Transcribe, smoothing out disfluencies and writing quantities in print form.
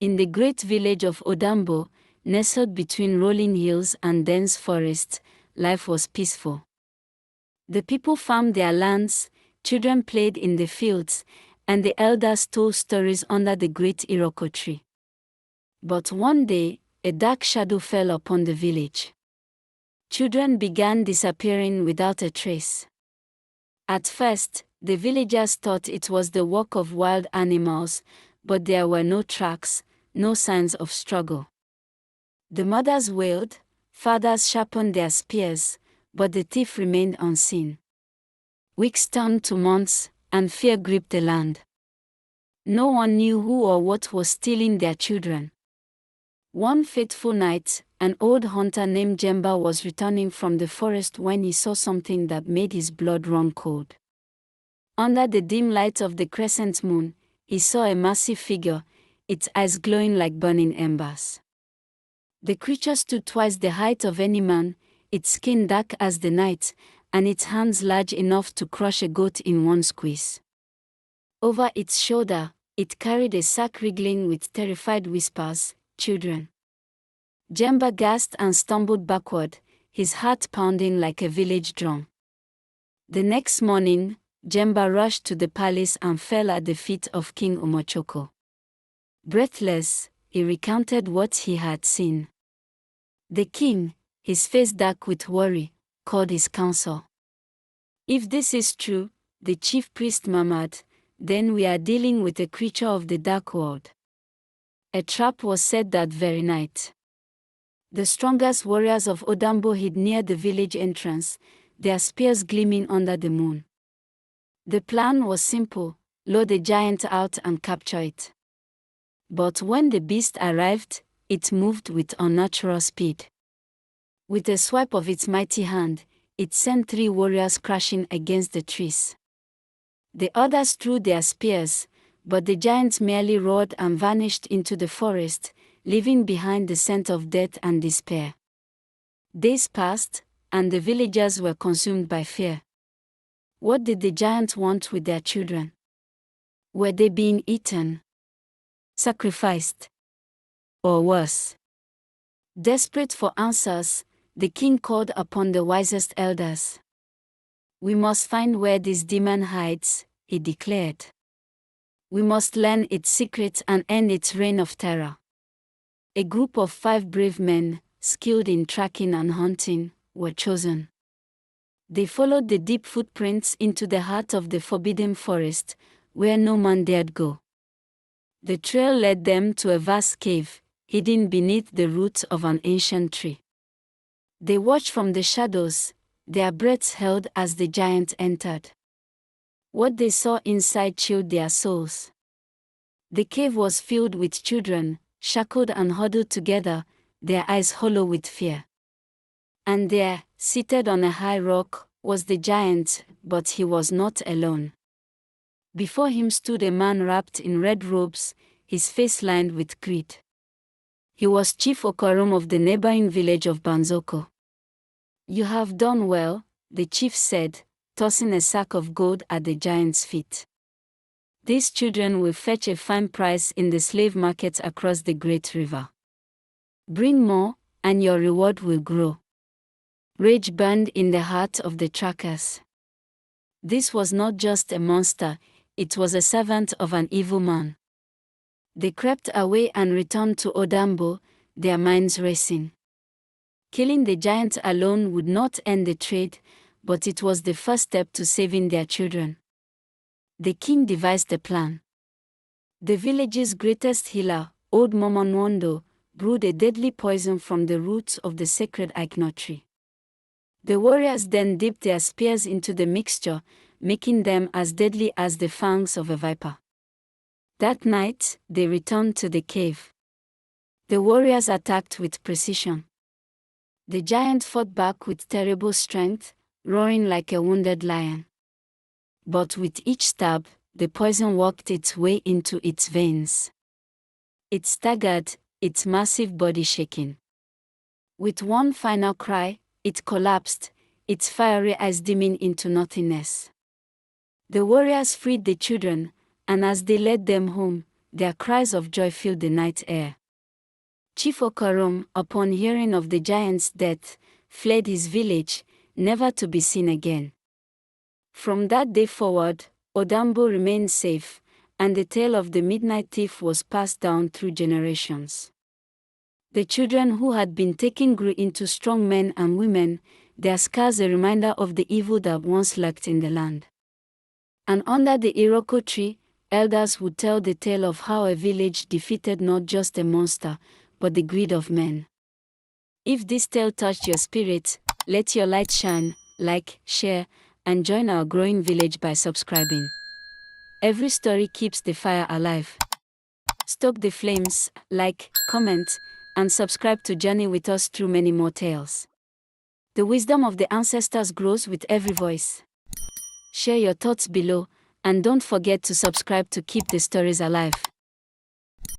In the great village of Odambo, nestled between rolling hills and dense forests, life was peaceful. The people farmed their lands, children played in the fields, and the elders told stories under the great Iroko tree. But one day, a dark shadow fell upon the village. Children began disappearing without a trace. At first, the villagers thought it was the work of wild animals, but there were no tracks, no signs of struggle. The mothers wailed, fathers sharpened their spears, but the thief remained unseen. Weeks turned to months, and fear gripped the land. No one knew who or what was stealing their children. One fateful night, an old hunter named Jemba was returning from the forest when he saw something that made his blood run cold. Under the dim light of the crescent moon, he saw a massive figure, its eyes glowing like burning embers. The creature stood twice the height of any man, its skin dark as the night, and its hands large enough to crush a goat in one squeeze. Over its shoulder, it carried a sack wriggling with terrified whispers, "Children." Jemba gasped and stumbled backward, his heart pounding like a village drum. The next morning, Jemba rushed to the palace and fell at the feet of King Umochoko. Breathless, he recounted what he had seen. The king, his face dark with worry, called his council. "If this is true," the chief priest murmured, "then we are dealing with a creature of the dark world." A trap was set that very night. The strongest warriors of Odambo hid near the village entrance, their spears gleaming under the moon. The plan was simple: lure the giant out and capture it. But when the beast arrived, it moved with unnatural speed. With a swipe of its mighty hand, it sent 3 warriors crashing against the trees. The others threw their spears, but the giant merely roared and vanished into the forest, leaving behind the scent of death and despair. Days passed, and the villagers were consumed by fear. What did the giant want with their children? Were they being eaten? Sacrificed? Or worse? Desperate for answers, the king called upon the wisest elders. "We must find where this demon hides," he declared. "We must learn its secrets and end its reign of terror." A group of 5 brave men, skilled in tracking and hunting, were chosen. They followed the deep footprints into the heart of the forbidden forest, where no man dared go. The trail led them to a vast cave, hidden beneath the roots of an ancient tree. They watched from the shadows, their breaths held as the giant entered. What they saw inside chilled their souls. The cave was filled with children, shackled and huddled together, their eyes hollow with fear. And there, seated on a high rock, was the giant, but he was not alone. Before him stood a man wrapped in red robes, his face lined with greed. He was Chief Okorum of the neighboring village of Banzoko. "You have done well," the chief said, tossing a sack of gold at the giant's feet. "These children will fetch a fine price in the slave markets across the great river. Bring more, and your reward will grow." Rage burned in the heart of the trackers. This was not just a monster, it was a servant of an evil man. They crept away and returned to Odambo, their minds racing. Killing the giant alone would not end the trade, but it was the first step to saving their children. The king devised a plan. The village's greatest healer, Old Momonwondo, brewed a deadly poison from the roots of the sacred Aikno tree. The warriors then dipped their spears into the mixture, making them as deadly as the fangs of a viper. That night, they returned to the cave. The warriors attacked with precision. The giant fought back with terrible strength, roaring like a wounded lion. But with each stab, the poison worked its way into its veins. It staggered, its massive body shaking. With one final cry, it collapsed, its fiery eyes dimming into nothingness. The warriors freed the children, and as they led them home, Their cries of joy filled the night air. Chief Okorom, upon hearing of the giant's death, fled his village, never to be seen again. From that day forward, Odambo remained safe, and the tale of the midnight thief was passed down through generations. The children who had been taken grew into strong men and women, their scars a reminder of the evil that once lurked in the land. And under the Iroko tree, elders would tell the tale of how a village defeated not just a monster, but the greed of men. If this tale touched your spirit, let your light shine, like, share, and join our growing village by subscribing. Every story keeps the fire alive. Stoke the flames, like, comment, and subscribe to journey with us through many more tales. The wisdom of the ancestors grows with every voice. Share your thoughts below, and don't forget to subscribe to keep the stories alive.